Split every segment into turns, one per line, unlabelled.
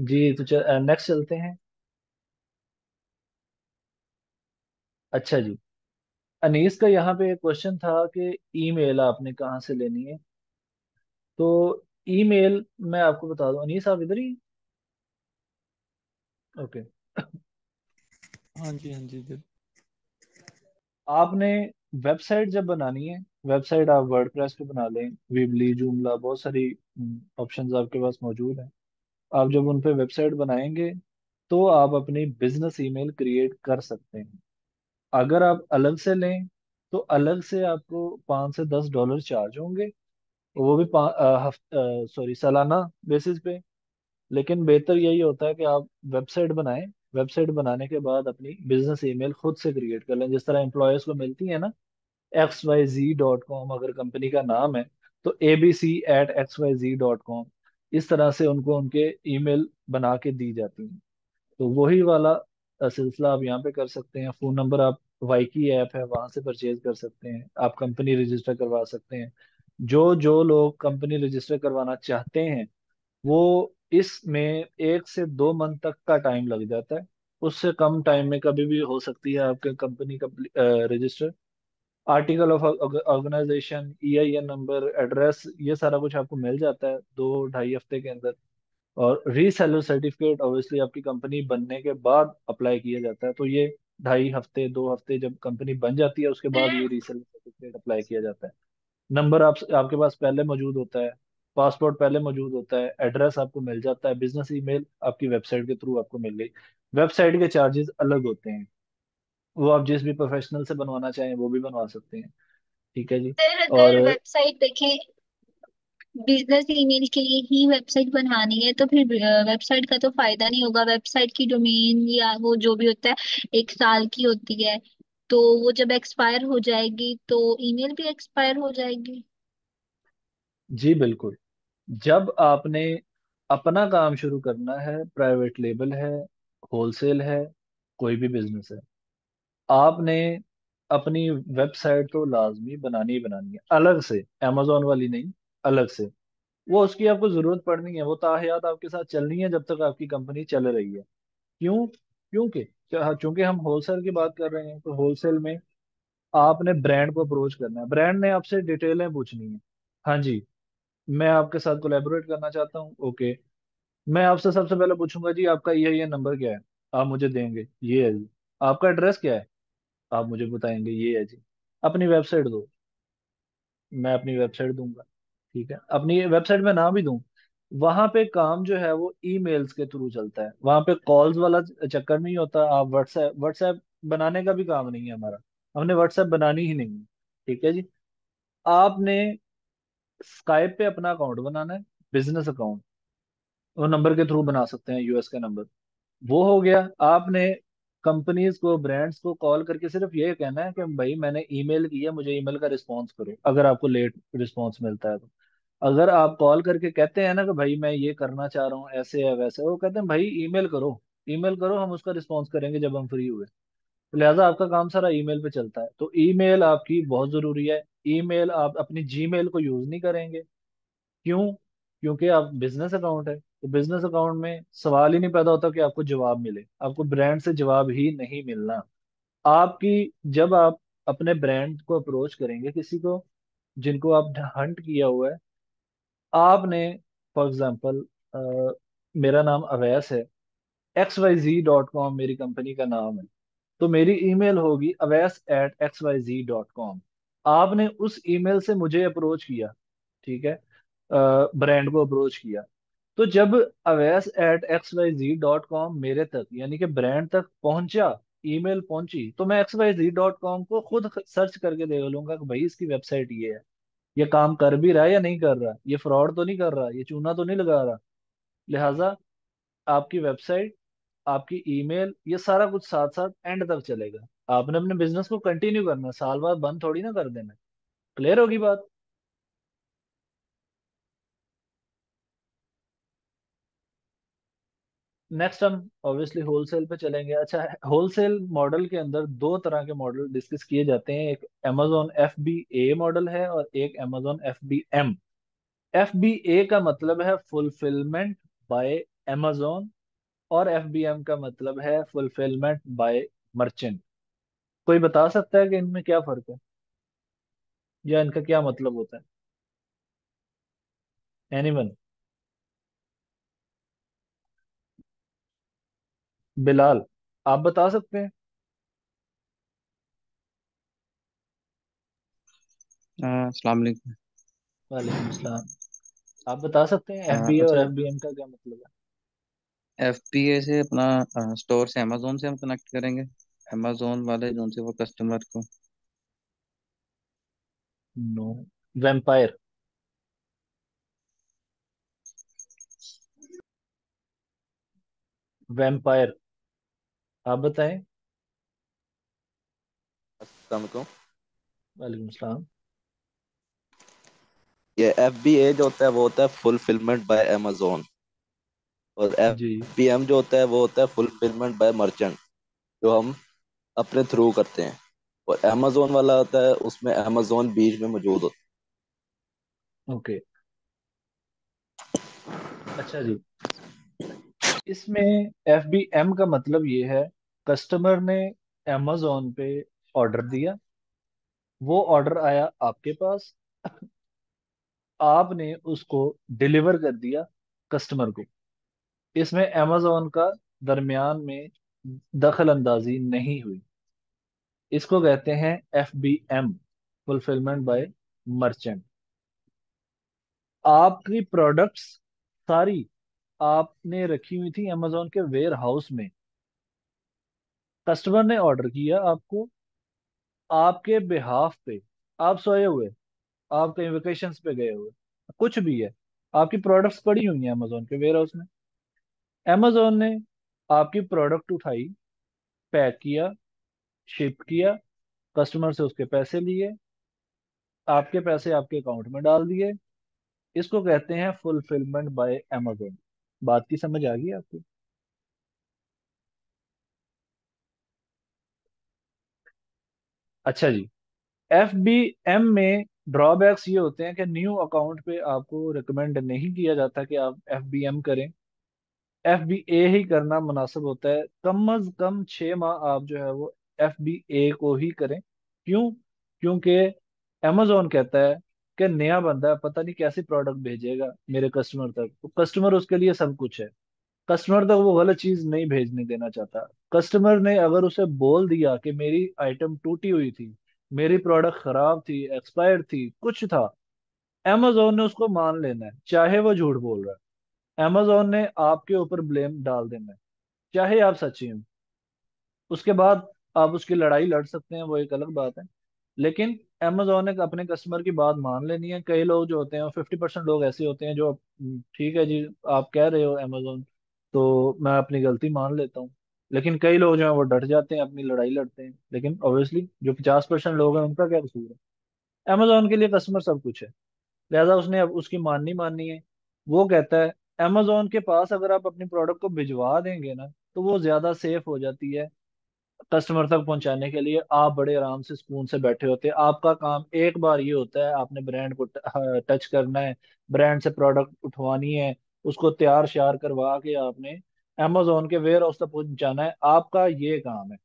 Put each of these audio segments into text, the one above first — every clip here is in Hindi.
जी तो नेक्स्ट चलते हैं। अच्छा जी। अनीस का यहाँ पे एक क्वेश्चन था कि ईमेल आपने कहाँ से लेनी है। तो ईमेल मैं आपको बता दूं, अनीस आप इधर ही। ओके।
हाँ जी, हाँ जी, बिल्कुल।
आपने वेबसाइट जब बनानी है, वेबसाइट आप वर्डप्रेस पे बना लें, वीबली, जूमला, बहुत सारी ऑप्शंस आपके पास मौजूद हैं। आप जब उन पे वेबसाइट बनाएंगे तो आप अपनी बिजनेस ईमेल क्रिएट कर सकते हैं। अगर आप अलग से लें तो अलग से आपको $5 से $10 चार्ज होंगे, वो भी सॉरी सालाना बेसिस पे। लेकिन बेहतर यही होता है कि आप वेबसाइट बनाएं, वेबसाइट बनाने के बाद अपनी बिजनेस ईमेल खुद से क्रिएट कर लें, जिस तरह एम्प्लॉयर्स को मिलती है ना, XYZ.com अगर कंपनी का नाम है, तो ABC@XYZ.com, इस तरह से उनको उनके ईमेल बना के दी जाती है। तो वही वाला सिलसिला आप यहाँ पे कर सकते हैं। फोन नंबर आप, वाईकी ऐप है वहां से परचेज कर सकते हैं, आप कंपनी रजिस्टर करवा सकते हैं। जो जो लोग कंपनी रजिस्टर करवाना चाहते हैं वो, इसमें 1 से 2 मंथ तक का टाइम लग जाता है। उससे कम टाइम में कभी भी हो सकती है आपके कंपनी का register. Article of organization, EIN number, address, ये सारा कुछ आपको मिल जाता है 2 ढाई हफ्ते के अंदर। और रीसेलर सर्टिफिकेट ऑब्वियसली आपकी कंपनी बनने के बाद अप्लाई किया जाता है, तो ये 2.5 हफ्ते 2 हफ्ते जब कंपनी बन जाती है उसके बाद ये रीसेलर सर्टिफिकेट अप्लाई किया जाता है। नंबर आपके पास पहले मौजूद होता है, पासपोर्ट पहले मौजूद होता है, एड्रेस आपको मिल जाता है, बिजनेस ईमेल आपकी वेबसाइट के थ्रू आपको मिल गई। वेबसाइट के चार्जेस अलग होते हैं, वो आप जिस भी प्रोफेशनल से बनवाना चाहें वो भी बनवा सकते हैं। ठीक है जी।
सर
और
अगर वेबसाइट देखें, बिजनेस ईमेल के लिए ही वेबसाइट बनवानी है तो फिर वेबसाइट का तो फायदा नहीं होगा। वेबसाइट की डोमेन या वो जो भी होता है 1 साल की होती है, तो वो जब एक्सपायर हो जाएगी तो ईमेल भी एक्सपायर हो जाएगी।
जी बिल्कुल, जब आपने अपना काम शुरू करना है, प्राइवेट लेबल है, होलसेल है, कोई भी बिजनेस है, आपने अपनी वेबसाइट तो लाजमी बनानी ही बनानी है, अलग से, अमेजोन वाली नहीं, अलग से। वो उसकी आपको जरूरत पड़नी है, वो ताहयात आपके साथ चलनी है जब तक आपकी कंपनी चल रही है। क्यों? क्योंकि चूंकि हम होलसेल की बात कर रहे हैं, तो होलसेल में आपने ब्रांड को अप्रोच करना है, ब्रांड ने आपसे डिटेलें पूछनी है। हाँ जी, मैं आपके साथ कोलैबोरेट करना चाहता हूँ, ओके। मैं आपसे सबसे पहले पूछूंगा जी आपका ये नंबर क्या है, आप मुझे देंगे, ये है जी। आपका एड्रेस क्या है, आप मुझे बताएंगे, ये है जी। अपनी वेबसाइट दो, मैं अपनी वेबसाइट दूंगा। ठीक है, अपनी वेबसाइट में ना भी दूं, वहां पे काम जो है वो ईमेल्स के थ्रू चलता है, वहां पे कॉल्स वाला चक्कर नहीं होता। आप व्हाट्सएप व्हाट्सएप बनाने का भी काम नहीं है हमारा, हमने व्हाट्सएप बनानी ही नहीं है। ठीक है जी। आपने स्काइप पे अपना अकाउंट बनाना है, बिजनेस अकाउंट, वो नंबर के थ्रू बना सकते हैं, US का नंबर। वो हो गया। आपने कंपनीज को, ब्रांड्स को कॉल करके सिर्फ ये कहना है कि भाई मैंने ईमेल किया, मुझे ईमेल का रिस्पॉन्स करो, अगर आपको लेट रिस्पॉन्स मिलता है तो। अगर आप कॉल करके कहते हैं ना कि भाई मैं ये करना चाह रहा हूँ, ऐसे है वैसे है, वो कहते हैं भाई ईमेल करो, ईमेल करो, हम उसका रिस्पॉन्स करेंगे जब हम फ्री हुए। तो लिहाजा आपका काम सारा ईमेल पे चलता है, तो ईमेल आपकी बहुत जरूरी है। ईमेल आप अपनी जीमेल को यूज नहीं करेंगे। क्यों? क्योंकि आप बिजनेस अकाउंट है, तो बिजनेस अकाउंट में सवाल ही नहीं पैदा होता कि आपको जवाब मिले, आपको ब्रांड से जवाब ही नहीं मिलना। आपकी, जब आप अपने ब्रांड को अप्रोच करेंगे किसी को जिनको आप हंट किया हुआ है, आपने, फॉर एग्जाम्पल, मेरा नाम अवैस है, XYZ.com मेरी कंपनी का नाम है, तो मेरी ईमेल होगी अवैस@XYZ.com। आपने उस ईमेल से मुझे अप्रोच किया, ठीक है, ब्रांड को अप्रोच किया। तो जब अवैस@XYZ.com मेरे तक, यानी कि ब्रांड तक पहुंचा, ईमेल पहुंची, तो मैं XYZ.com को खुद सर्च करके देख लूंगा कि भाई इसकी वेबसाइट ये है, ये काम कर भी रहा है या नहीं कर रहा, ये फ्रॉड तो नहीं कर रहा, ये चूना तो नहीं लगा रहा। लिहाजा आपकी वेबसाइट, आपकी ईमेल, ये सारा कुछ साथ साथ एंड तक चलेगा। आपने अपने बिजनेस को कंटिन्यू करना है, साल बाद बंद थोड़ी ना कर देना। क्लियर होगी बात? नेक्स्ट हम ऑब्वियसली होलसेल पे चलेंगे। अच्छा, होलसेल मॉडल के अंदर दो तरह के मॉडल डिस्कस किए जाते हैं, एक Amazon FBA मॉडल है और एक Amazon FBM। FBA का मतलब है फुलफिलमेंट बाय amazon और FBM का मतलब है फुलफिलमेंट बाय मर्चेंट। कोई बता सकता है कि इनमें क्या फर्क है या इनका क्या मतलब होता है? एनीवन? बिलाल, आप बता सकते हैं?
अस्सलाम वालेकुम।
वालेकुम सलाम। आप बता सकते हैं FBA और
अच्छा,
FBM का क्या मतलब है?
FBA से अपना स्टोर से अमेजोन से हम कनेक्ट करेंगे, अमेजोन वाले जो से वो कस्टमर को।
नो। वेम्पायर। वेम्पायर, आप बताएं।
अस्सलाम वालेकुम।
वालेकुम सलाम।
ये FBA जो होता है वो होता है फुलफिलमेंट बाय अमेजोन, और
जी।
FBM जो होता है वो होता है फुलफिलमेंट बाय मर्चेंट, जो हम अपने थ्रू करते हैं। और अमेजोन वाला होता है उसमें अमेजोन बीच में मौजूद होता
ओके। अच्छा जी, इसमें FBM का मतलब ये है, कस्टमर ने amazon पे ऑर्डर दिया, वो ऑर्डर आया आपके पास, आपने उसको डिलीवर कर दिया कस्टमर को। इसमें amazon का दरमियान में दखल अंदाजी नहीं हुई। इसको कहते हैं FBM, फुलफिलमेंट बाय मर्चेंट। आपकी प्रोडक्ट्स सारी आपने रखी हुई थी amazon के वेयर हाउस में, कस्टमर ने ऑर्डर किया आपको, आपके बिहाफ पे, आप सोए हुए, आप कहीं वेकेशन पे गए हुए, कुछ भी है, आपकी प्रोडक्ट्स पड़ी हुई हैं अमेजोन के वेयर हाउस में। अमेजोन ने आपकी प्रोडक्ट उठाई, पैक किया, शिप किया, कस्टमर से उसके पैसे लिए, आपके पैसे आपके अकाउंट में डाल दिए। इसको कहते हैं फुलफिलमेंट बाय अमेजोन। बात की समझ आ गई आपको? अच्छा जी, FBM में ड्रॉबैक्स ये होते हैं कि न्यू अकाउंट पे आपको रिकमेंड नहीं किया जाता कि आप FBM करें। FBA ही करना मुनासिब होता है। कम अज कम 6 माह आप जो है वो FBA को ही करें। क्यों? क्योंकि Amazon कहता है कि नया बंदा है, पता नहीं कैसी प्रोडक्ट भेजेगा मेरे कस्टमर तक, तो कस्टमर उसके लिए सब कुछ है। कस्टमर तक वो गलत चीज नहीं भेजने देना चाहता। कस्टमर ने अगर उसे बोल दिया कि मेरी आइटम टूटी हुई थी, मेरी प्रोडक्ट खराब थी, एक्सपायर्ड थी, कुछ था, Amazon ने उसको मान लेना है, चाहे वो झूठ बोल रहा है। Amazon ने आपके ऊपर ब्लेम डाल देना है, चाहे आप सच्ची हो। उसके बाद आप उसकी लड़ाई लड़ सकते हैं, वो एक अलग बात है। लेकिन Amazon ने अपने कस्टमर की बात मान लेनी है। कई लोग जो होते हैं, 50% लोग ऐसे होते हैं जो ठीक है जी, आप कह रहे हो Amazon, तो मैं अपनी गलती मान लेता हूँ। लेकिन कई लोग जो हैं वो डट जाते हैं, अपनी लड़ाई लड़ते हैं। लेकिन ऑब्वियसली जो 50% लोग हैं उनका क्या कसूर है? Amazon के लिए कस्टमर सब कुछ है, लिहाजा उसने अब उसकी माननी माननी है। वो कहता है Amazon के पास अगर आप अपनी प्रोडक्ट को भिजवा देंगे ना, तो वो ज्यादा सेफ हो जाती है। कस्टमर तक पहुंचाने के लिए आप बड़े आराम से सुकून से बैठे होते हैं। आपका काम एक बार ये होता है, आपने ब्रांड को टच करना है, ब्रांड से प्रोडक्ट उठवानी है, उसको तैयार श्यार करवा के आपने Amazon के वेयर हाउस तक पहुंचाना है। आपका ये काम है।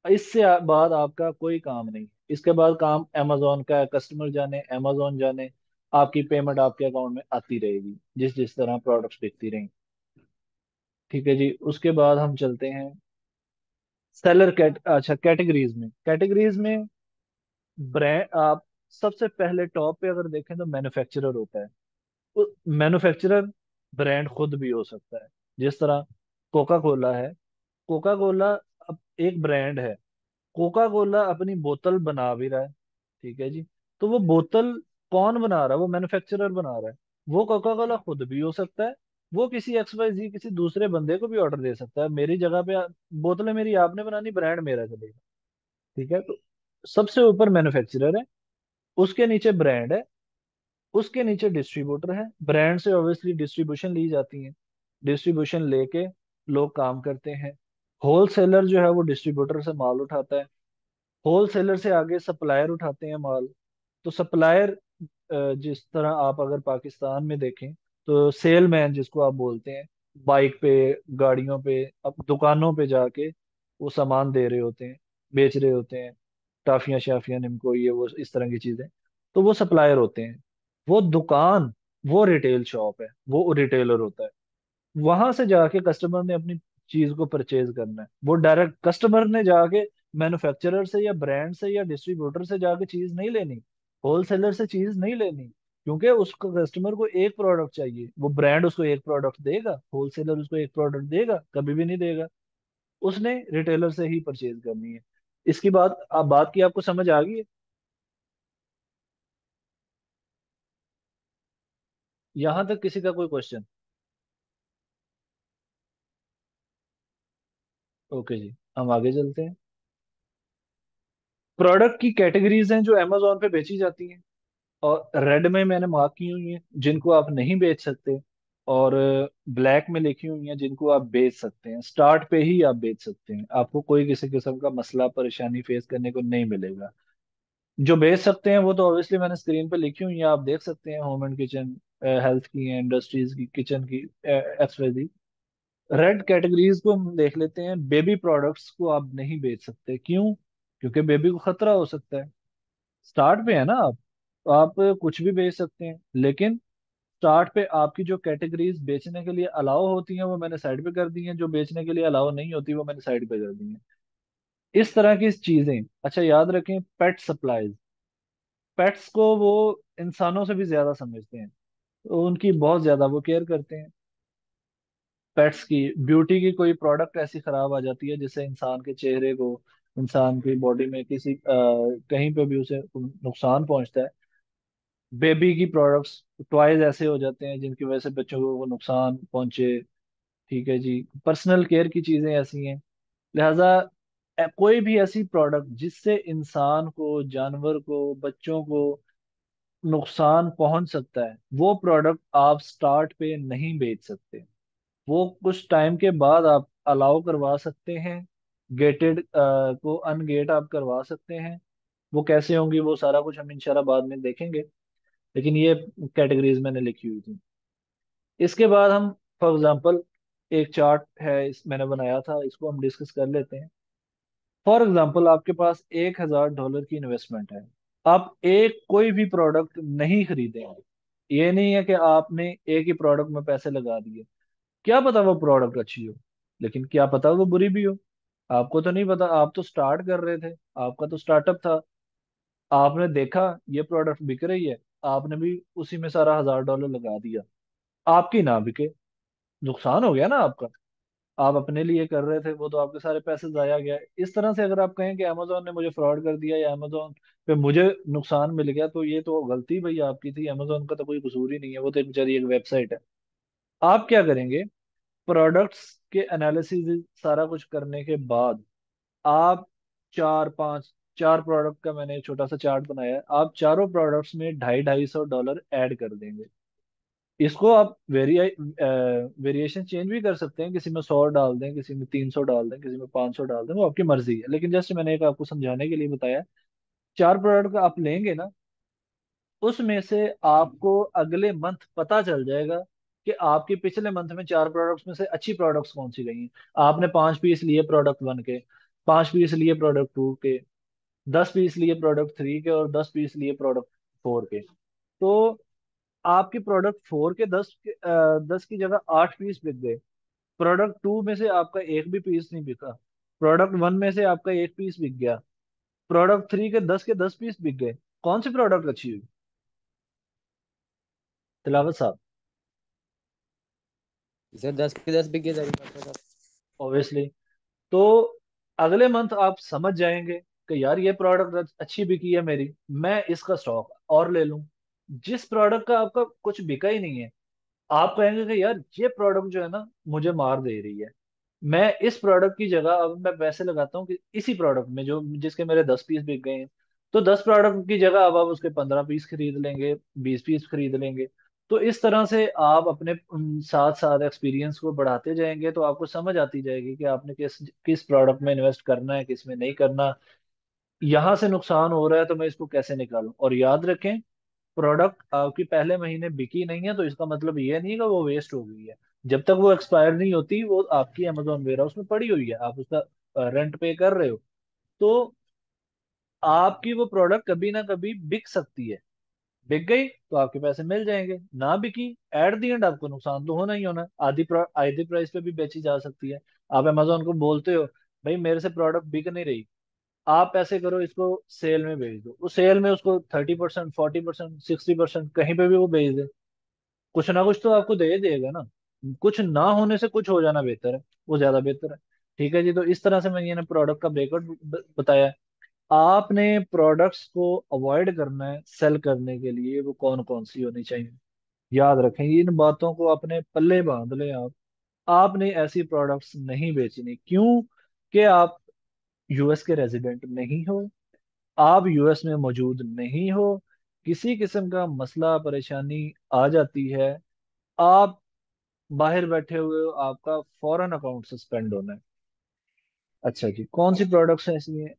इससे बाद आपका कोई काम नहीं। इसके बाद काम Amazon का है, कस्टमर जाने, Amazon जाने, आपकी पेमेंट आपके अकाउंट में आती रहेगी जिस जिस तरह प्रोडक्ट्स बिकती रहेंगी। ठीक है जी, उसके बाद हम चलते हैं सेलर अच्छा, कैटेगरीज में ब्रांड आप सबसे पहले टॉप पे अगर देखें तो मैन्युफैक्चरर होता है। मैन्युफैक्चरर ब्रांड खुद भी हो सकता है। जिस तरह कोका कोला है, कोका कोला अब एक ब्रांड है। कोका कोला अपनी बोतल बना भी रहा है, ठीक है जी, तो वो बोतल कौन बना रहा है? वो मैन्युफैक्चरर बना रहा है। वो कोका कोला खुद भी हो सकता है, वो किसी XYZ किसी दूसरे बंदे को भी ऑर्डर दे सकता है, मेरी जगह पे बोतलें मेरी आपने बनानी, ब्रांड मेरा चलेगा। ठीक है, तो सबसे ऊपर मैन्युफैक्चरर है, उसके नीचे ब्रांड है, उसके नीचे डिस्ट्रीब्यूटर है। ब्रांड से ऑब्वियसली डिस्ट्रीब्यूशन ली जाती है, डिस्ट्रीब्यूशन लेके लोग काम करते हैं। होलसेलर जो है वो डिस्ट्रीब्यूटर से माल उठाता है, होलसेलर से आगे सप्लायर उठाते हैं माल। तो सप्लायर, जिस तरह आप अगर पाकिस्तान में देखें तो सेलमैन जिसको आप बोलते हैं, बाइक पे, गाड़ियों पे, अब दुकानों पे जाके वो सामान दे रहे होते हैं, बेच रहे होते हैं, टाफियां शाफियां निमको ये वो इस तरह की चीजें। तो वो सप्लायर होते हैं। वो दुकान, वो रिटेल शॉप है, वो रिटेलर होता है। वहां से जाके कस्टमर ने अपनी चीज को परचेज करना है। वो डायरेक्ट कस्टमर ने जाके मैन्युफैक्चरर से या ब्रांड से या डिस्ट्रीब्यूटर से जाके चीज नहीं लेनी, होलसेलर से चीज नहीं लेनी। क्योंकि उसको कस्टमर को एक प्रोडक्ट चाहिए, वो ब्रांड उसको एक प्रोडक्ट देगा, होलसेलर उसको एक प्रोडक्ट देगा? कभी भी नहीं देगा। उसने रिटेलर से ही परचेज करनी है। इसकी बात, आप बात की आपको समझ आ गई है? यहां तक किसी का कोई क्वेश्चन? ओके जी, हम आगे चलते हैं। प्रोडक्ट की कैटेगरीज हैं जो अमेजोन पे बेची जाती हैं, और रेड में मैंने मार्क की हुई है जिनको आप नहीं बेच सकते, और ब्लैक में लिखी हुई है जिनको आप बेच सकते हैं। स्टार्ट पे ही आप बेच सकते हैं, आपको कोई किसी किस्म का मसला परेशानी फेस करने को नहीं मिलेगा। जो बेच सकते हैं वो तो ऑब्वियसली मैंने स्क्रीन पे लिखी हुई है, आप देख सकते हैं। होम एंड किचन, हेल्थ की हैं, इंडस्ट्रीज की, किचन की, एक्सवाइजी। रेड कैटेगरीज को हम देख लेते हैं। बेबी प्रोडक्ट्स को आप नहीं बेच सकते, क्यों? क्योंकि बेबी को खतरा हो सकता है। स्टार्ट पे है ना आप, तो आप कुछ भी बेच सकते हैं। लेकिन स्टार्ट पे आपकी जो कैटेगरीज बेचने के लिए अलाउ होती हैं वो मैंने साइड पे कर दी हैं, जो बेचने के लिए अलाउ नहीं होती वो मैंने साइड पे कर दी हैं। इस तरह की चीजें, अच्छा याद रखें, पेट सप्लाईज। पेट्स को वो इंसानों से भी ज्यादा समझते हैं, तो उनकी बहुत ज्यादा वो केयर करते हैं। पेट्स की ब्यूटी की कोई प्रोडक्ट ऐसी खराब आ जाती है जिससे इंसान के चेहरे को, इंसान की बॉडी में किसी कहीं पे भी उसे नुकसान पहुंचता है। बेबी की प्रोडक्ट्स, टॉयज ऐसे हो जाते हैं जिनकी वजह से बच्चों को वो नुकसान पहुंचे। ठीक है जी। पर्सनल केयर की चीजें ऐसी हैं। लिहाजा कोई भी ऐसी प्रोडक्ट जिससे इंसान को, जानवर को, बच्चों को नुकसान पहुंच सकता है, वो प्रोडक्ट आप स्टार्ट पे नहीं बेच सकते। वो कुछ टाइम के बाद आप अलाउ करवा सकते हैं, गेटेड को अनगेट आप करवा सकते हैं। वो कैसे होंगी वो सारा कुछ हम इंशाल्लाह बाद में देखेंगे। लेकिन ये कैटेगरीज मैंने लिखी हुई थी। इसके बाद हम, फॉर एग्जांपल, एक चार्ट है मैंने बनाया था, इसको हम डिस्कस कर लेते हैं। फॉर एग्जांपल, आपके पास $1,000 की इन्वेस्टमेंट है। आप एक कोई भी प्रोडक्ट नहीं खरीदेंगे। ये नहीं है कि आपने एक ही प्रोडक्ट में पैसे लगा दिए। क्या पता वो प्रोडक्ट अच्छी हो, लेकिन क्या पता वो बुरी भी हो। आपको तो नहीं पता, आप तो स्टार्ट कर रहे थे, आपका तो स्टार्टअप था। आपने देखा ये प्रोडक्ट बिक रही है, आपने भी उसी में सारा $1,000 लगा दिया। आपकी ना बिके, नुकसान हो गया ना आपका। आप अपने लिए कर रहे थे, वो तो आपके सारे पैसे जाया गया। इस तरह से अगर आप कहें कि अमेजोन ने मुझे फ्रॉड कर दिया या अमेजोन पे मुझे नुकसान मिल गया, तो ये तो गलती भाई आपकी थी। अमेजोन का तो कोई कसूर ही नहीं है, वो तो एक बेचारी एक वेबसाइट है। आप क्या करेंगे? प्रोडक्ट्स के एनालिसिस सारा कुछ करने के बाद आप चार पांच, चार प्रोडक्ट का मैंने एक छोटा सा चार्ट बनाया है, आप चारों प्रोडक्ट्स में $250-250 ऐड कर देंगे। इसको आप वेरिएशन चेंज भी कर सकते हैं, किसी में 100 डाल दें, किसी में 300 डाल दें, किसी में 500 डाल दें, वो आपकी मर्जी है। लेकिन जस्ट मैंने एक आपको समझाने के लिए बताया। चार प्रोडक्ट आप लेंगे ना, उसमें से आपको अगले मंथ पता चल जाएगा कि आपके पिछले मंथ में चार प्रोडक्ट्स में से अच्छी प्रोडक्ट्स कौन सी गई हैं। आपने 5 पीस लिए प्रोडक्ट 1 के, 5 पीस लिए प्रोडक्ट 2 के, 10 पीस लिए प्रोडक्ट 3 के, और 10 पीस लिए प्रोडक्ट 4 के। तो आपके प्रोडक्ट 4 के 10 की जगह 8 पीस बिक गए। प्रोडक्ट 2 में से आपका एक भी पीस नहीं बिका। प्रोडक्ट 1 में से आपका एक पीस बिक गया। प्रोडक्ट 3 के 10 पीस बिक गए। कौन सी प्रोडक्ट अच्छी हुई? तिलावत साहब।
सर 10 के 10 बिके जाएगा सर।
ऑब्वियसली। तो अगले मंथ आप समझ जाएंगे कि यार ये प्रोडक्ट अच्छी बिकी है मेरी, मैं इसका स्टॉक और ले लूं। जिस प्रोडक्ट का आपका कुछ बिका ही नहीं है, आप कहेंगे कि यार ये प्रोडक्ट जो है ना मुझे मार दे रही है, मैं इस प्रोडक्ट की जगह अब मैं पैसे लगाता हूँ कि इसी प्रोडक्ट में जो जिसके मेरे 10 पीस बिक गए हैं। तो 10 प्रोडक्ट की जगह अब आप उसके 15 पीस खरीद लेंगे, 20 पीस खरीद लेंगे। तो इस तरह से आप अपने साथ साथ एक्सपीरियंस को बढ़ाते जाएंगे, तो आपको समझ आती जाएगी कि आपने किस किस प्रोडक्ट में इन्वेस्ट करना है, किस में नहीं करना। यहाँ से नुकसान हो रहा है तो मैं इसको कैसे निकालूं। और याद रखें, प्रोडक्ट आपकी पहले महीने बिकी नहीं है तो इसका मतलब ये नहीं है कि वो वेस्ट हो गई है। जब तक वो एक्सपायर नहीं होती वो आपकी अमेजोन वेयर हाउस में पड़ी हुई है, आप उसका रेंट पे कर रहे हो। तो आपकी वो प्रोडक्ट कभी ना कभी बिक सकती है। बिक गई तो आपके पैसे मिल जाएंगे, ना बिकी एट द एंड आपको नुकसान तो होना ही होना है। आधी प्राइस पे भी बेची जा सकती है। आप अमेजोन को बोलते हो भाई मेरे से प्रोडक्ट बिक नहीं रही, आप ऐसे करो इसको सेल में भेज दो, वो सेल में उसको 30%, 40%, 60% कहीं पे भी वो भेज दे, कुछ ना कुछ तो आपको दे देगा ना। कुछ ना होने से कुछ हो जाना बेहतर है, वो ज्यादा बेहतर है। ठीक है जी, तो इस तरह से मैंने प्रोडक्ट का ब्रेकआउट बताया है। आपने प्रोडक्ट्स को अवॉइड करना है सेल करने के लिए, वो कौन कौन सी होनी चाहिए, याद रखें इन बातों को अपने पल्ले बांध लें आप। आपने ऐसी प्रोडक्ट्स नहीं बेचनी, क्यों कि आप यूएस के रेजिडेंट नहीं हो, आप यूएस में मौजूद नहीं हो, किसी किस्म का मसला परेशानी आ जाती है, आप बाहर बैठे हुए हो, आपका फॉरेन अकाउंट सस्पेंड होना है। अच्छा जी, कौन सी प्रोडक्ट्स हैं इसमें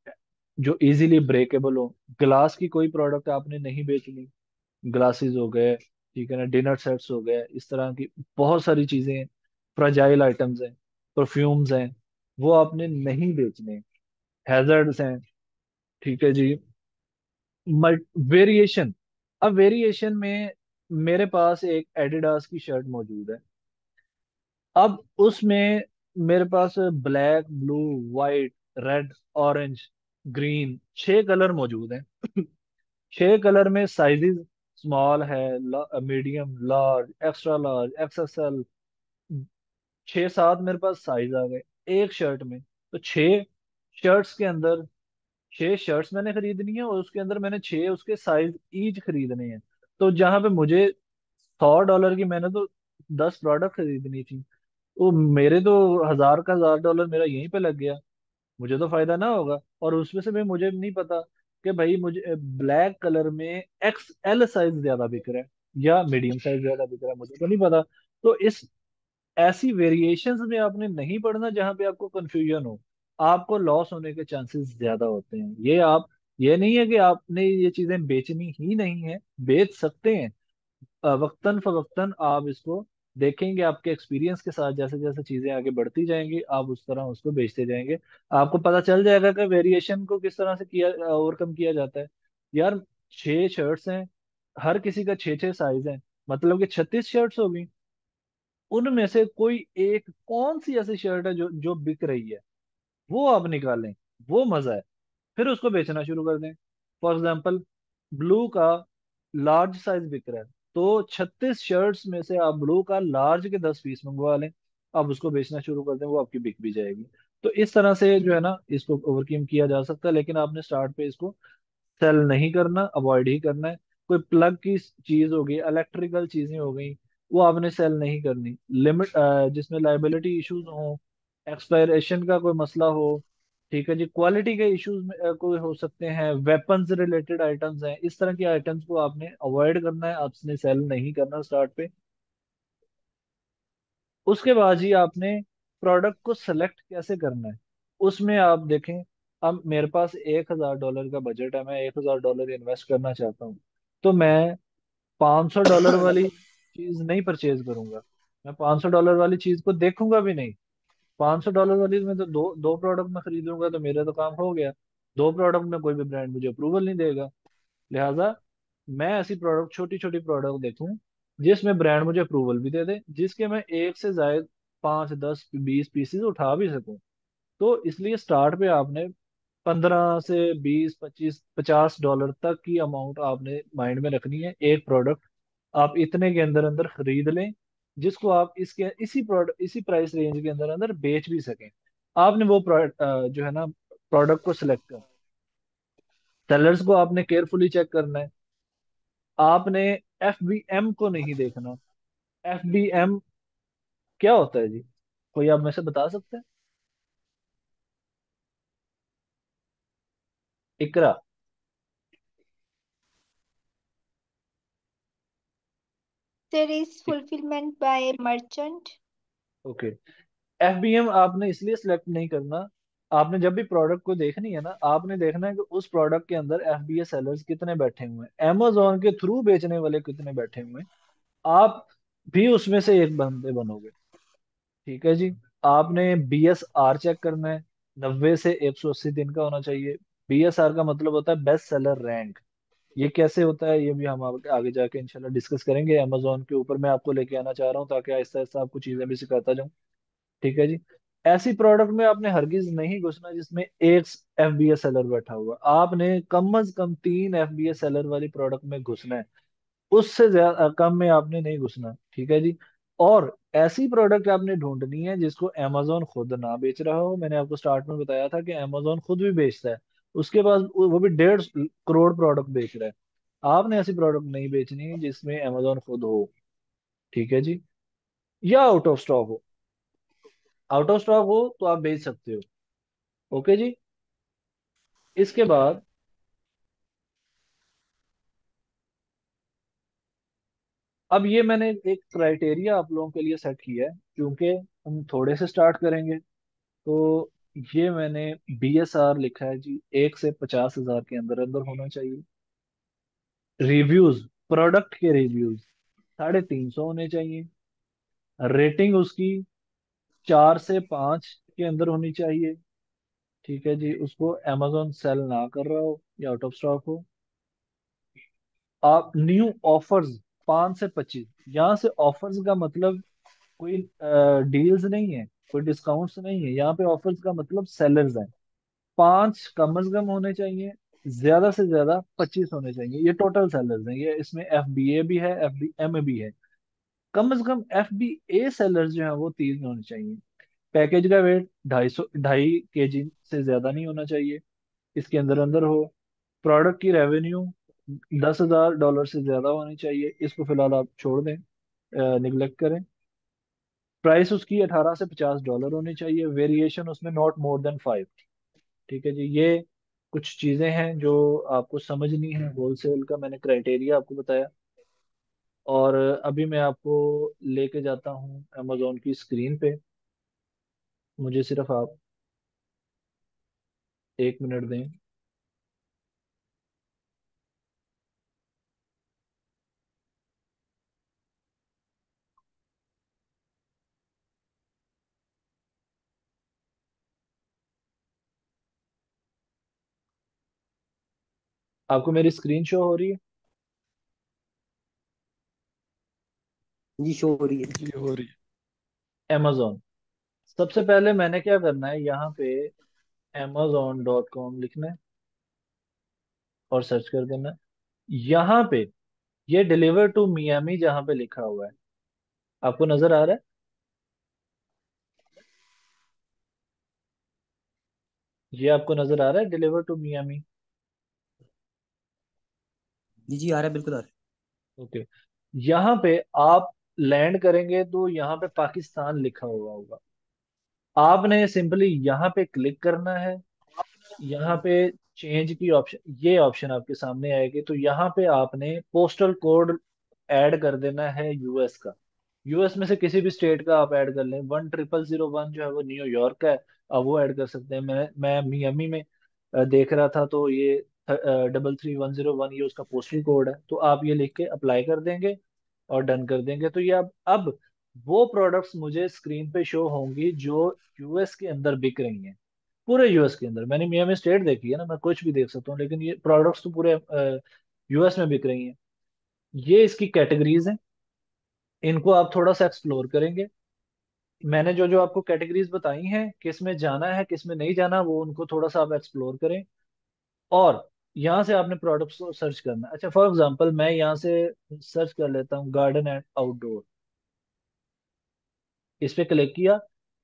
जो इजीली ब्रेकेबल हो। ग्लास की कोई प्रोडक्ट आपने नहीं बेचनी, ग्लासेस हो गए, ठीक है ना, डिनर सेट्स हो गए, इस तरह की बहुत सारी चीजें हैं, फ्राजाइल आइटम्स हैं, परफ्यूम्स हैं, वो आपने नहीं बेचने। हैजर्ड्स हैं, ठीक है जी। वेरिएशन, अब वेरिएशन में मेरे पास एक एडिडास की शर्ट मौजूद है, अब उसमें मेरे पास black, blue, white, red, orange, green 6 colour मौजूद हैं। 6 कलर में साइजेस स्मॉल है, medium, large, extra large, XSL, 6 7 मेरे पास साइज आ गए एक शर्ट में। तो 6 शर्ट्स के अंदर 6 शर्ट्स मैंने खरीदनी है और उसके अंदर मैंने 6 उसके साइज ईच खरीदने हैं। तो जहां पे मुझे $100 की मैंने तो 10 प्रोडक्ट खरीदनी थी, तो मेरे तो $1000 मेरा यहीं पे लग गया, मुझे तो फायदा ना होगा। और उसमें से भी मुझे नहीं पता कि भाई मुझे ब्लैक कलर में XL साइज ज्यादा बिक रहा है या मीडियम साइज ज्यादा बिक रहा है, मुझे तो नहीं पता। तो इस ऐसी वेरिएशंस में आपने नहीं पढ़ना जहां पे आपको कंफ्यूजन हो, आपको लॉस होने के चांसेस ज्यादा होते हैं। ये नहीं है कि आपने ये चीजें बेचनी ही नहीं है, बेच सकते हैं। वक्तन फवक्तन आप इसको देखेंगे, आपके एक्सपीरियंस के साथ जैसे जैसे चीजें आगे बढ़ती जाएंगी आप उस तरह उसको बेचते जाएंगे, आपको पता चल जाएगा कि वेरिएशन को किस तरह से किया, ओवरकम किया जाता है। यार 6 शर्ट्स हैं, हर किसी का 6 6 साइज है, मतलब कि 36 शर्ट्स होगी। उनमें से कोई एक कौन सी ऐसी शर्ट है जो जो बिक रही है, वो आप निकालें, वो मजा है, फिर उसको बेचना शुरू कर दें। फॉर एग्जाम्पल, ब्लू का लार्ज साइज बिक रहा है, तो 36 शर्ट्स में से आप ब्लू का लार्ज के 10 पीस मंगवा लें, आप उसको बेचना शुरू कर दें, वो आपकी बिक भी जाएगी। तो इस तरह से जो है ना इसको ओवरकम किया जा सकता है, लेकिन आपने स्टार्ट पे इसको सेल नहीं करना, अवॉइड ही करना है। कोई प्लग की चीज हो गई, इलेक्ट्रिकल चीजें हो गई, वो आपने सेल नहीं करनी। लिमिट जिसमें लाइबिलिटी इश्यूज हो, एक्सपायरेशन का कोई मसला हो, ठीक है जी, क्वालिटी के इश्यूज में कोई हो सकते हैं, वेपन्स रिलेटेड आइटम्स हैं, इस तरह के आइटम्स को आपने अवॉइड करना है, आपने सेल नहीं करना स्टार्ट पे। उसके बाद ही आपने प्रोडक्ट को सेलेक्ट कैसे करना है, उसमें आप देखें। अब मेरे पास $1000 का बजट है, मैं $1000 इन्वेस्ट करना चाहता हूँ, तो मैं $500 वाली चीज नहीं परचेज करूंगा, मैं $500 वाली चीज को देखूंगा भी नहीं। $500 वाली में तो दो दो प्रोडक्ट में खरीद लूंगा तो मेरा तो काम हो गया। 2 प्रोडक्ट में कोई भी ब्रांड मुझे अप्रूवल नहीं देगा, लिहाजा मैं ऐसी प्रोडक्ट, छोटी छोटी प्रोडक्ट देखूं जिसमें ब्रांड मुझे अप्रूवल भी दे दे, जिसके मैं एक से ज्यादा 5 10 20 पीसेस उठा भी सकूं। तो इसलिए स्टार्ट पे आपने 15 से 20 25 $50 तक की अमाउंट आपने माइंड में रखनी है। एक प्रोडक्ट आप इतने के अंदर अंदर खरीद लें जिसको आप इसके इसी प्रोडक्ट इसी प्राइस रेंज के अंदर अंदर बेच भी सकें। आपने वो प्रोडक्ट जो है ना प्रोडक्ट को सिलेक्ट कर, सेलर्स को आपने केयरफुली चेक करना है। आपने FBM को नहीं देखना। FBM क्या होता है जी, कोई आप में से बता सकते हैं? इकरा।
There is fulfillment by merchant.
Okay, FBM आपने इसलिए सिलेक्ट नहीं करना, आपने जब भी प्रोडक्ट को देखनी है ना, आपने देखना है कि उस प्रोडक्ट के अंदर FBA सेलर्स कितने बैठे हुए हैं, Amazon के थ्रू बेचने वाले कितने बैठे हुए हैं, आप भी उसमें से एक बंदे बनोगे। ठीक है जी। आपने BSR चेक करना है, 90 से 180 दिन का होना चाहिए। BSR का मतलब होता है बेस्ट सेलर रैंक। ये कैसे होता है ये भी हम आगे जाके इंशाल्लाह डिस्कस करेंगे। अमेजोन के ऊपर मैं आपको लेके आना चाह रहा हूँ ताकि आहिस्ता आहिस्ता आपको चीजें भी सिखाता जाऊँ। ठीक है जी। ऐसी प्रोडक्ट में आपने हरगिज नहीं घुसना जिसमें एक FBA सेलर बैठा हुआ। आपने कम अज कम 3 FBA सेलर वाली प्रोडक्ट में घुसना है, उससे ज्यादा कम में आपने नहीं घुसना। ठीक है जी। और ऐसी प्रोडक्ट आपने ढूंढनी है जिसको अमेजोन खुद ना बेच रहा हो। मैंने आपको स्टार्ट में बताया था कि अमेजोन खुद भी बेचता है, उसके पास वो भी 1.5 करोड़ प्रोडक्ट बेच रहा है। आपने ऐसी प्रोडक्ट नहीं बेचनी है जिसमें अमेजोन खुद हो। ठीक है जी। या आउट ऑफ स्टॉक हो। आउट ऑफ स्टॉक हो तो आप बेच सकते हो। ओके जी। इसके बाद अब ये मैंने एक क्राइटेरिया आप लोगों के लिए सेट किया है, क्योंकि हम थोड़े से स्टार्ट करेंगे। तो ये मैंने BSR लिखा है जी, 1 से 50 हज़ार के अंदर अंदर होना चाहिए। रिव्यूज, प्रोडक्ट के रिव्यूज 350 होने चाहिए। रेटिंग उसकी 4 से 5 के अंदर होनी चाहिए। ठीक है जी। उसको अमेजोन सेल ना कर रहा हो या आउट ऑफ स्टॉक हो। आप न्यू ऑफर्स 5 से 25, यहाँ से ऑफर्स का मतलब कोई डील्स नहीं है, कोई डिस्काउंट्स नहीं है। यहाँ पे ऑफर्स का मतलब सेलर्स हैं। 5 कम से कम होने चाहिए, ज्यादा से ज्यादा 25 होने चाहिए। ये टोटल सेलर्स हैं, ये इसमें FBA भी है, FBM भी है। कम से कम FBA सेलर्स जो है वो 3 होने चाहिए। पैकेज का वेट 250 से ज्यादा नहीं होना चाहिए, इसके अंदर अंदर हो। प्रोडक्ट की रेवेन्यू $10,000 से ज्यादा होनी चाहिए, इसको फिलहाल आप छोड़ दें, निगलेक्ट करें। प्राइस उसकी $18 से $50 होनी चाहिए, वेरिएशन उसमें नॉट मोर देन 5। ठीक है जी। ये कुछ चीजें हैं जो आपको समझनी है। होलसेल का मैंने क्राइटेरिया आपको बताया। और अभी मैं आपको लेके जाता हूँ अमेजोन की स्क्रीन पे। मुझे सिर्फ आप 1 मिनट दें। आपको मेरी स्क्रीन शो हो रही है?
जी शो हो रही है।
जी हो रही है। अमेजोन, सबसे पहले मैंने क्या करना है, यहाँ पे amazon.com लिखना है और सर्च कर देना है। यहाँ पे ये डिलीवर टू मियामी जहाँ पे लिखा हुआ है, आपको नजर आ रहा है? ये आपको नजर आ रहा है, डिलीवर टू मियामी?
जी जी आ रहा है, बिल्कुल आ रहा
ओके। यहाँ पे आप लैंड करेंगे तो यहाँ पे पाकिस्तान लिखा हुआ होगा। आपने सिंपली यहाँ पे क्लिक करना है। यहाँ पे चेंज की ऑप्शन, ये ऑप्शन आपके सामने आएगी। तो यहाँ पे आपने पोस्टल कोड ऐड कर देना है US का। US में से किसी भी स्टेट का आप ऐड कर लें। 10001 जो है वो न्यूयॉर्क का है, अब वो ऐड कर सकते हैं। मैं मियामी में देख रहा था, तो ये 33101 ये उसका पोस्टल कोड है। तो आप ये लिख के अप्लाई कर देंगे और डन कर देंगे। तो ये अब वो प्रोडक्ट्स मुझे स्क्रीन पे शो होंगी जो US के अंदर बिक रही हैं। पूरे US के अंदर, मैंने मियामी स्टेट देखी है ना, मैं कुछ भी देख सकता हूँ, लेकिन ये प्रोडक्ट्स तो पूरे US में बिक रही हैं। ये इसकी कैटेगरीज हैं, इनको आप थोड़ा सा एक्सप्लोर करेंगे। मैंने जो जो आपको कैटेगरीज बताई हैं, किस में जाना है किस में नहीं जाना, वो उनको थोड़ा सा आप एक्सप्लोर करें। और यहाँ से आपने प्रोडक्ट्स को सर्च करना है। अच्छा, फॉर एग्जांपल मैं यहाँ से सर्च कर लेता हूँ गार्डन एंड आउटडोर। इस पे क्लिक किया।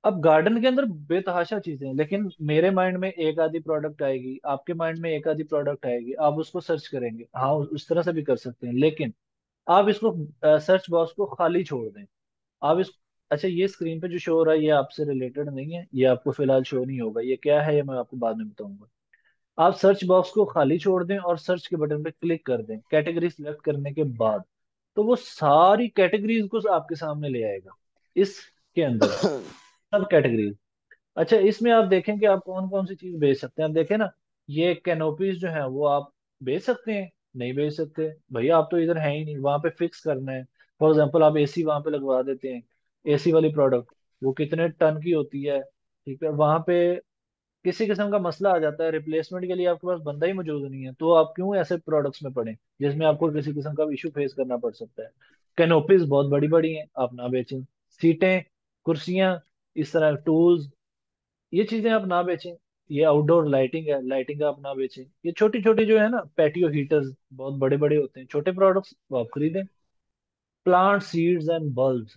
अब गार्डन के अंदर बेतहाशा चीजें हैं, लेकिन मेरे माइंड में एक आधी प्रोडक्ट आएगी, आपके माइंड में एक आधी प्रोडक्ट आएगी, आप उसको सर्च करेंगे। हाँ, उस तरह से भी कर सकते हैं, लेकिन आप इसको सर्च बॉक्स को खाली छोड़ दें। आप इस अच्छा, ये स्क्रीन पे जो शो हो रहा है ये आपसे रिलेटेड नहीं है, ये आपको फिलहाल शो नहीं होगा। ये क्या है ये मैं आपको बाद में बताऊंगा। आप सर्च बॉक्स को खाली छोड़ दें और सर्च के बटन पे क्लिक कर दें कैटेगरी सिलेक्ट करने के बाद। तो वो सारी कैटेगरीज को आपके सामने ले आएगा इसके अंदर, सब कैटेगरीज। अच्छा, इसमें आप देखें कि आप कौन कौन सी चीज बेच सकते हैं। आप देखें ना, ये कैनोपीज जो है वो आप बेच सकते हैं, नहीं बेच सकते भैया, आप तो इधर है ही नहीं। वहां पे फिक्स करना है। फॉर एग्जांपल आप AC वहां पे लगवा देते हैं, AC वाली प्रोडक्ट। वो कितने टन की होती है, ठीक है। वहां पे किसी किस्म का मसला आ जाता है, रिप्लेसमेंट के लिए आपके पास बंदा ही मौजूद नहीं है, तो आप क्यों ऐसे प्रोडक्ट्स में पड़े जिसमें आपको किसी किस्म का इशू फेस करना पड़ सकता है। कैनोपीज बहुत बड़ी बड़ी हैं, आप ना बेचें। सीटें, कुर्सियां, इस तरह टूल्स, ये चीजें आप ना बेचें। ये आउटडोर लाइटिंग है, लाइटिंग आप ना बेचें। ये छोटी छोटी जो है ना, पैटियो हीटर्स बहुत बड़े बड़े होते हैं, छोटे प्रोडक्ट्स वो आप खरीदें। प्लांट सीड्स एंड बल्ब्स,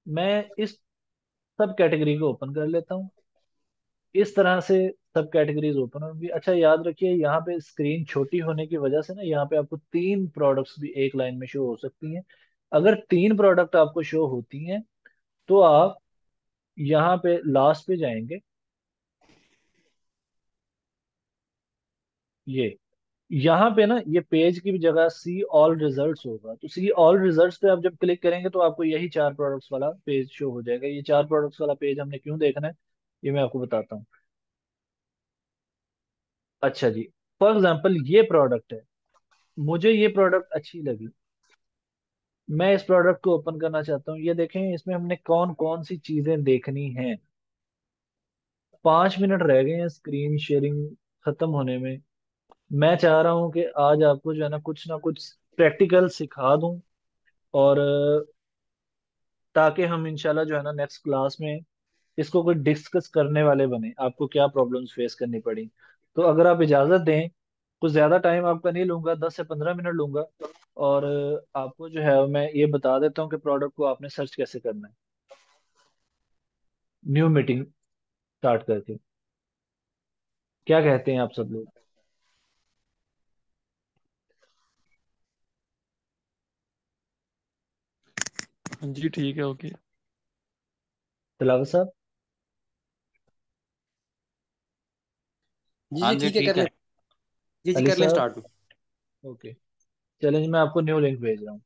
मैं इस सब कैटेगरी को ओपन कर लेता हूँ। इस तरह से सब कैटेगरीज ओपन होंगी। अच्छा याद रखिए, यहाँ पे स्क्रीन छोटी होने की वजह से ना, यहाँ पे आपको तीन प्रोडक्ट्स भी एक लाइन में शो हो सकती हैं। अगर तीन प्रोडक्ट आपको शो होती हैं तो आप यहाँ पे लास्ट पे जाएंगे, ये यहाँ पे ना, ये पेज की भी जगह सी ऑल रिजल्ट्स होगा, तो सी ऑल रिजल्ट्स पे आप जब क्लिक करेंगे तो आपको यही चार प्रोडक्ट्स वाला पेज शो हो जाएगा। ये चार प्रोडक्ट्स वाला पेज हमने क्यों देखना है, ये मैं आपको बताता हूँ। अच्छा जी, फॉर एग्जांपल ये प्रोडक्ट है, मुझे ये प्रोडक्ट अच्छी लगी, मैं इस प्रोडक्ट को ओपन करना चाहता हूँ। ये देखें, इसमें हमने कौन कौन सी चीजें देखनी हैं। 5 मिनट रह गए हैं स्क्रीन शेयरिंग खत्म होने में। मैं चाह रहा हूँ कि आज आपको जो है ना कुछ प्रैक्टिकल सिखा दूं, और ताकि हम इंशाल्लाह जो है ना नेक्स्ट क्लास में इसको कोई डिस्कस करने वाले बने, आपको क्या प्रॉब्लम्स फेस करनी पड़ी। तो अगर आप इजाज़त दें, कुछ ज़्यादा टाइम आपका नहीं लूंगा, 10 से 15 मिनट लूंगा, और आपको जो है मैं ये बता देता हूँ कि प्रोडक्ट को आपने सर्च कैसे करना है। न्यू मीटिंग स्टार्ट करके, क्या कहते हैं आप सब लोग।
हाँ जी ठीक है, ओके।
तिलावत साहब।
जी
हाँ
जी
जी
ठीक है,
ठीक
कर
है।
ले। जी
अली
कर लें
साहब।
स्टार्ट।
ओके, चलें जी, मैं आपको न्यू लिंक भेज रहा हूँ।